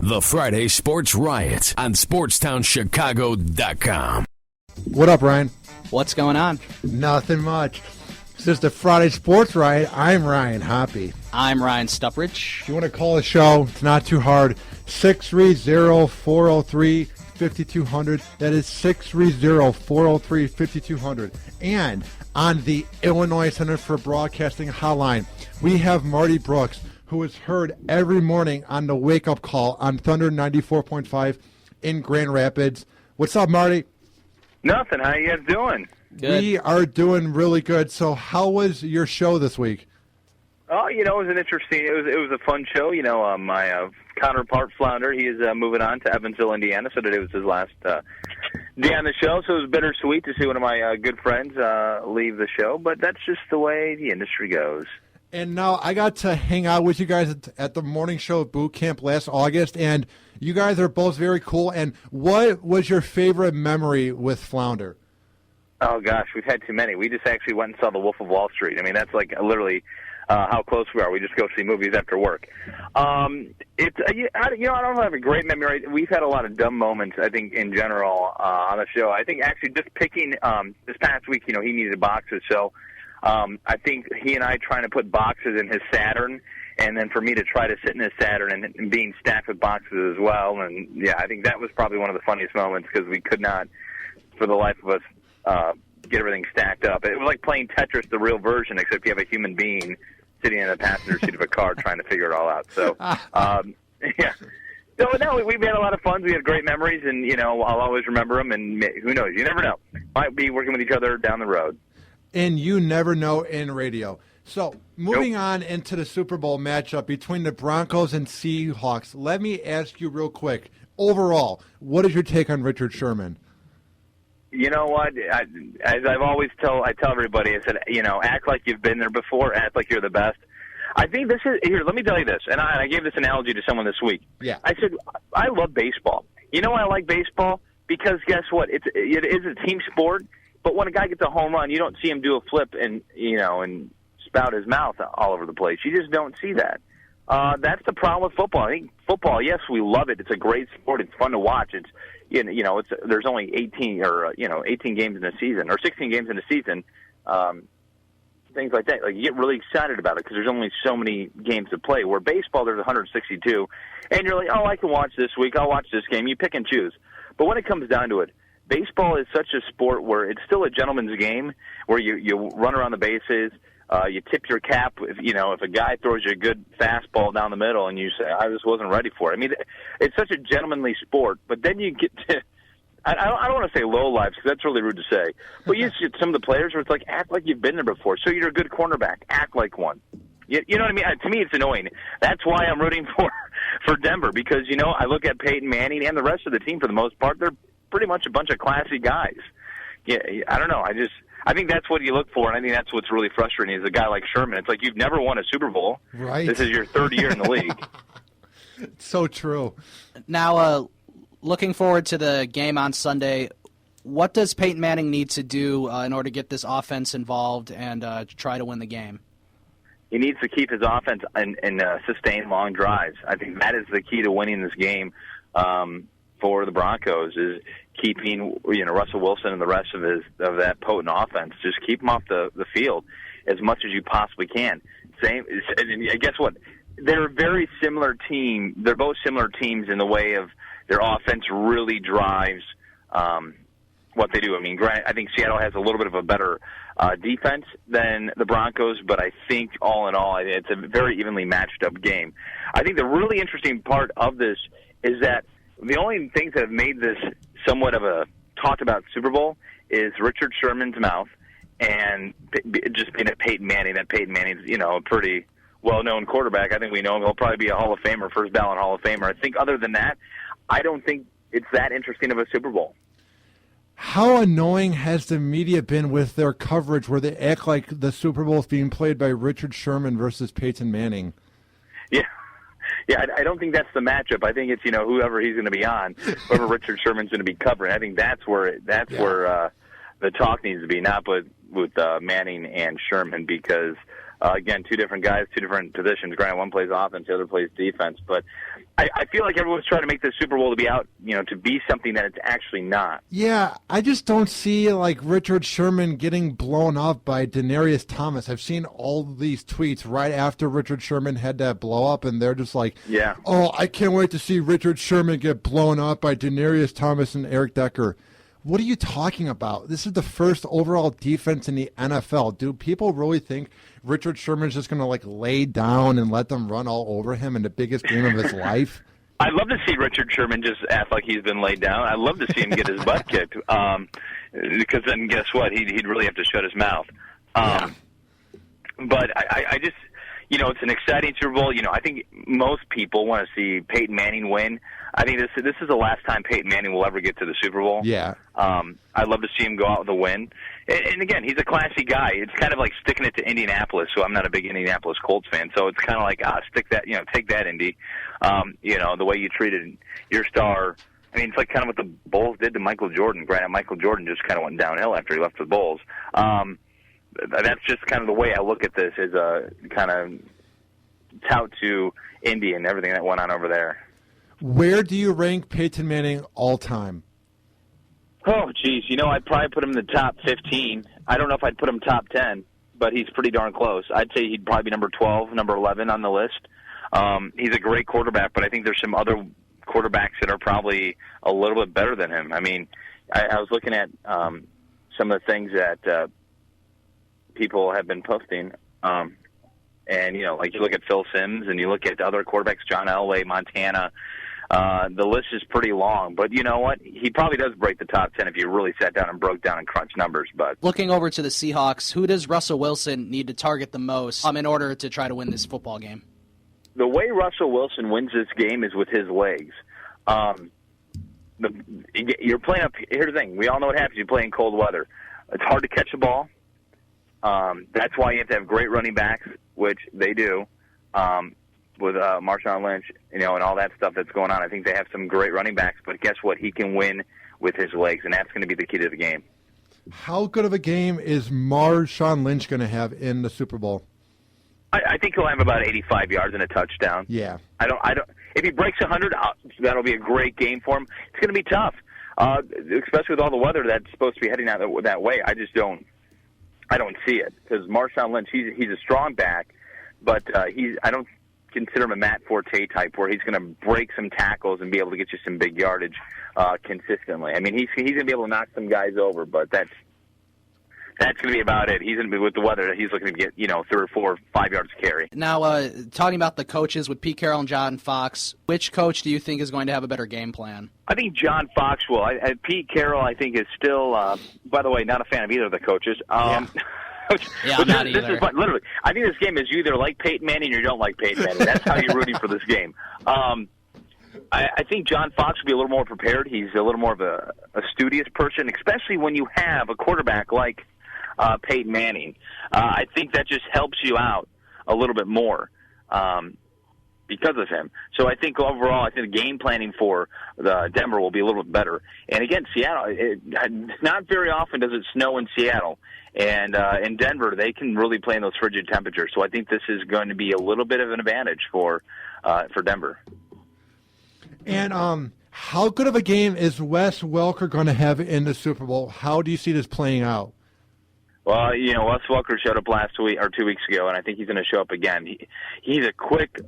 The Friday Sports Riot on SportsTownChicago.com. What up, Ryan? What's going on? Nothing much. This is the Friday Sports Riot. I'm Ryan Hoppy. I'm Ryan Stuprich. If you want to call the show, it's not too hard. 630-403-5200. That is 630-403-5200. And on the Illinois Center for Broadcasting hotline, we have Marty Brooks, who is heard every morning on the wake-up call on Thunder 94.5 in Grand Rapids. What's up, Marty? Nothing. How you guys doing? Good. We are doing really good. So how was your show this week? Oh, it was an interesting. It was a fun show. My counterpart Flounder, he is moving on to Evansville, Indiana. So today was his last day on the show. So it was bittersweet to see one of my good friends leave the show. But that's just the way the industry goes. And now I got to hang out with you guys at the morning show boot camp last August, and you guys are both very cool. And what was your favorite memory with Flounder? Oh, gosh, we've had too many. We just actually went and saw The Wolf of Wall Street. I mean, that's like literally how close we are. We just go see movies after work. I don't have a great memory. We've had a lot of dumb moments, I think, in general on the show. I think actually just picking this past week, he needed boxes, so I think he and I trying to put boxes in his Saturn, and then for me to try to sit in his Saturn and being stacked with boxes as well. And, yeah, I think that was probably one of the funniest moments because we could not, for the life of us, get everything stacked up. It was like playing Tetris, the real version, except you have a human being sitting in the passenger seat of a car trying to figure it all out. So, yeah. No, we've had a lot of fun. We had great memories, and, I'll always remember them, and who knows? You never know. Might be working with each other down the road. And you never know in radio. So, moving on into the Super Bowl matchup between the Broncos and Seahawks, let me ask you real quick. Overall, what is your take on Richard Sherman? You know what? As I've always tell everybody, I said, act like you've been there before, act like you're the best. I think this is, here, let me tell you this, and I gave this analogy to someone this week. Yeah. I said, I love baseball. You know why I like baseball? Because guess what? It is a team sport. But when a guy gets a home run, you don't see him do a flip and spout his mouth all over the place. You just don't see that. That's the problem with football. I think football, yes, we love it. It's a great sport. It's fun to watch. It's there's only 18 games in a season or 16 games in a season. Things like that. Like you get really excited about it because there's only so many games to play. Where baseball, there's 162, and you're like, oh, I can watch this week. I'll watch this game. You pick and choose. But when it comes down to it, baseball is such a sport where it's still a gentleman's game, where you run around the bases, you tip your cap. If a guy throws you a good fastball down the middle, and you say, "I just wasn't ready for it." I mean, it's such a gentlemanly sport. But then you get to, I don't want to say low lives because that's really rude to say. But you see some of the players where it's like, act like you've been there before. So you're a good cornerback, act like one. You know what I mean? To me, it's annoying. That's why I'm rooting for Denver because I look at Peyton Manning and the rest of the team for the most part. They're pretty much a bunch of classy guys. Yeah, I don't know. I think that's what you look for, and I think that's what's really frustrating is a guy like Sherman. It's like you've never won a Super Bowl. Right. This is your third year in the league. It's so true. Now, looking forward to the game on Sunday, what does Peyton Manning need to do in order to get this offense involved and try to win the game? He needs to keep his offense and sustain long drives. I think that is the key to winning this game. For the Broncos is keeping Russell Wilson and the rest of that potent offense. Just keep them off the field as much as you possibly can. And guess what? They're a very similar team. They're both similar teams in the way of their offense really drives what they do. I mean, I think Seattle has a little bit of a better defense than the Broncos, but I think all in all, it's a very evenly matched up game. I think the really interesting part of this is that the only things that have made this somewhat of a talked about Super Bowl is Richard Sherman's mouth and just being at Peyton Manning. That Peyton Manning's, a pretty well-known quarterback. I think we know him. He'll probably be a Hall of Famer, first ballot Hall of Famer. I think other than that, I don't think it's that interesting of a Super Bowl. How annoying has the media been with their coverage where they act like the Super Bowl is being played by Richard Sherman versus Peyton Manning? Yeah, I don't think that's the matchup. I think it's whoever he's going to be on, whoever Richard Sherman's going to be covering. I think that's where the talk needs to be, not with Manning and Sherman, because Again, two different guys, two different positions. Granted, one plays offense, the other plays defense. But I feel like everyone's trying to make the Super Bowl to be out, to be something that it's actually not. Yeah, I just don't see like Richard Sherman getting blown up by Denarius Thomas. I've seen all these tweets right after Richard Sherman had that blow up, and they're just like, yeah, oh, I can't wait to see Richard Sherman get blown up by Denarius Thomas and Eric Decker. What are you talking about? This is the first overall defense in the NFL. Do people really think Richard Sherman's just going to like lay down and let them run all over him in the biggest game of his life? I'd love to see Richard Sherman just act like he's been laid down. I'd love to see him get his butt kicked, because then guess what? He'd really have to shut his mouth. But I just, it's an exciting Super Bowl. I think most people want to see Peyton Manning win. I think this is the last time Peyton Manning will ever get to the Super Bowl. Yeah. I'd love to see him go out with a win. And again, he's a classy guy. It's kind of like sticking it to Indianapolis, so I'm not a big Indianapolis Colts fan. So it's kind of like, stick that, take that, Indy. The way you treated your star. I mean, it's like kind of what the Bulls did to Michael Jordan. Granted, Michael Jordan just kind of went downhill after he left the Bulls. That's just kind of the way I look at this, is a kind of tout to Indy and everything that went on over there. Where do you rank Peyton Manning all time? Oh, geez. I'd probably put him in the top 15. I don't know if I'd put him top 10, but he's pretty darn close. I'd say he'd probably be number 12, number 11 on the list. He's a great quarterback, but I think there's some other quarterbacks that are probably a little bit better than him. I mean, I was looking at some of the things that people have been posting, and, like you look at Phil Simms and you look at other quarterbacks, John Elway, Montana. The list is pretty long, but you know what? He probably does break the top 10 if you really sat down and broke down and crunched numbers. But looking over to the Seahawks, who does Russell Wilson need to target the most in order to try to win this football game? The way Russell Wilson wins this game is with his legs. You're playing up. Here's the thing: we all know what happens. You play in cold weather. It's hard to catch the ball. That's why you have to have great running backs, which they do. With Marshawn Lynch, and all that stuff that's going on. I think they have some great running backs, but guess what? He can win with his legs, and that's going to be the key to the game. How good of a game is Marshawn Lynch going to have in the Super Bowl? I think he'll have about 85 yards and a touchdown. Yeah. I don't. If he breaks 100, that'll be a great game for him. It's going to be tough, especially with all the weather that's supposed to be heading out that way. I just don't. I don't see it, because Marshawn Lynch, he's a strong back, but I don't consider him a Matt Forte type where he's going to break some tackles and be able to get you some big yardage consistently. I mean, he's going to be able to knock some guys over, but that's going to be about it. He's going to be, with the weather, he's looking to get 3 or 4 or 5 yards carry. Now, talking about the coaches with Pete Carroll and John Fox, which coach do you think is going to have a better game plan? I think John Fox will. Pete Carroll, I think, is still. By the way, not a fan of either of the coaches. Yeah, I'm not either. This is fun. Literally, I think this game is you either like Peyton Manning or you don't like Peyton Manning. That's how you're rooting for this game. I think John Fox will be a little more prepared. He's a little more of a studious person, especially when you have a quarterback like Peyton Manning. I think that just helps you out a little bit more because of him. So I think overall, I think the game planning for Denver will be a little bit better. And again, Seattle, not very often does it snow in Seattle. And in Denver, they can really play in those frigid temperatures. So I think this is going to be a little bit of an advantage for Denver. And how good of a game is Wes Welker going to have in the Super Bowl? How do you see this playing out? Well, Wes Welker showed up last week or 2 weeks ago, and I think he's going to show up again. He's a quick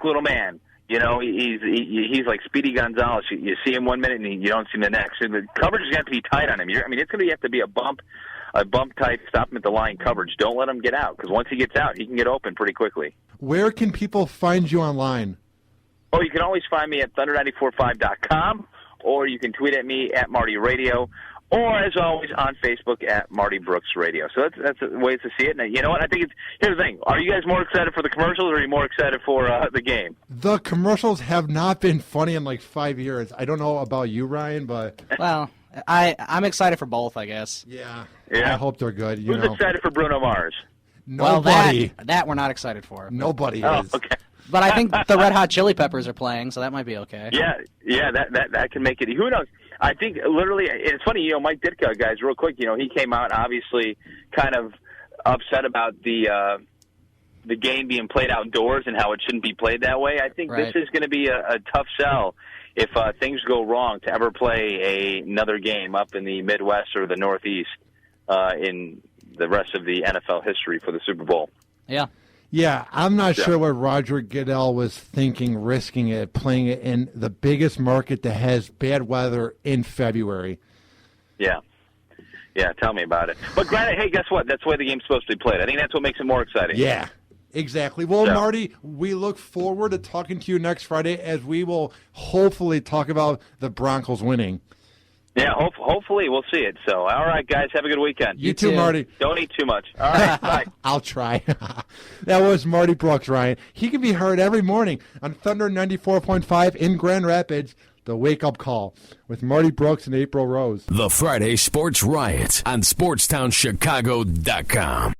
little man. He's like Speedy Gonzalez. You see him 1 minute and you don't see him the next. And the coverage is going to have to be tight on him. It's going to have to be a bump type, stop him at the line coverage. Don't let him get out, because once he gets out, he can get open pretty quickly. Where can people find you online? Oh, you can always find me at Thunder945.com, or you can tweet at me at Marty Radio, or as always on Facebook at Marty Brooks Radio. So that's ways to see it. And you know what? I think here's the thing. Are you guys more excited for the commercials, or are you more excited for the game? The commercials have not been funny in like 5 years. I don't know about you, Ryan, but well, I'm excited for both, I guess. Yeah. I hope they're good. Who's excited for Bruno Mars? Nobody. Well, that we're not excited for. Nobody Oh, is. okay. But I think the Red Hot Chili Peppers are playing, so that might be okay. Yeah, that can make it. Who knows? I think literally, it's funny, Mike Ditka, guys, real quick, he came out obviously kind of upset about the the game being played outdoors and how it shouldn't be played that way. I think this is going to be a tough sell if things go wrong to ever play another game up in the Midwest or the Northeast in the rest of the NFL history for the Super Bowl. Yeah. Yeah, I'm not sure what Roger Goodell was thinking, risking it, playing it in the biggest market that has bad weather in February. Yeah. Yeah, tell me about it. But granted, hey, guess what? That's the way the game's supposed to be played. I think that's what makes it more exciting. Yeah, exactly. Well, Marty, we look forward to talking to you next Friday as we will hopefully talk about the Broncos winning. Yeah, hopefully we'll see it. So, all right, guys, have a good weekend. You too, Marty. Don't eat too much. All right, bye. I'll try. That was Marty Brooks, Ryan. He can be heard every morning on Thunder 94.5 in Grand Rapids. The Wake Up Call with Marty Brooks and April Rose. The Friday Sports Riot on SportsTownChicago.com.